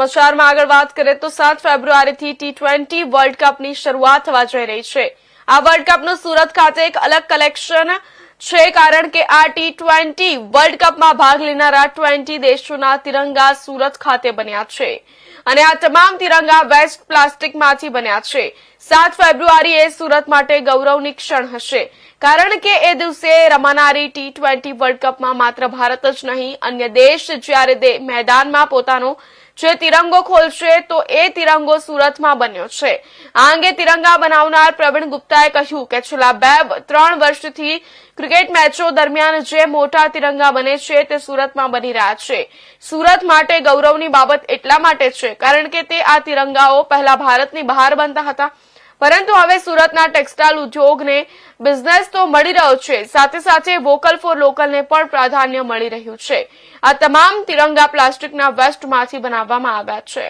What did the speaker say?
સમાચારમાં આગળ વાત કરીએ તો 7 ફેબ્રુઆરીથી T20 વર્લ્ડ કપની શરૂઆત થવા જઈ રહી છે। આ વર્લ્ડ કપનું સુરત ખાતે એક અલગ કલેક્શન છે, કારણ કે આ T20 વર્લ્ડ કપમાં ભાગ લેનારા 20 દેશોના તિરંગા સુરત ખાતે બન્યા છે અને આ તમામ તિરંગા વેસ્ટ પ્લાસ્ટિકમાંથી બન્યા છે। 7 ફેબ્રુઆરી એ સુરત માટે ગૌરવની ક્ષણ હશે, કારણ કે એ દિવસે રમાનારી T20 વર્લ્ડ કપમાં માત્ર ભારત જ નહીં, અન્ય દેશ જ્યારે મેદાનમાં પોતાનો જે તિરંગો ખોલશે તો એ તિરંગો સુરતમાં બન્યો છે। આ અંગે તિરંગા બનાવનાર પ્રવીણ ગુપ્તાએ કહ્યું કે છેલ્લા 2-3 વર્ષથી ક્રિકેટ મેચો દરમિયાન જે મોટા તિરંગા બને છે તે સુરતમાં બની રહ્યા છે। સુરત માટે ગૌરવની બાબત એટલા માટે છે કારણ કે તે આ તિરંગાઓ પહેલા ભારતની બહાર બનતા હતા, પરંતુ હવે સુરતના ટેક્સટાઇલ ઉદ્યોગને બિઝનેસ તો મળી રહ્યો છે, સાથે સાથે વોકલ ફોર લોકલને પણ પ્રાધાન્ય મળી રહ્યું છે। આ તમામ તિરંગા પ્લાસ્ટિકના વેસ્ટમાંથી બનાવવામાં આવ્યા છે।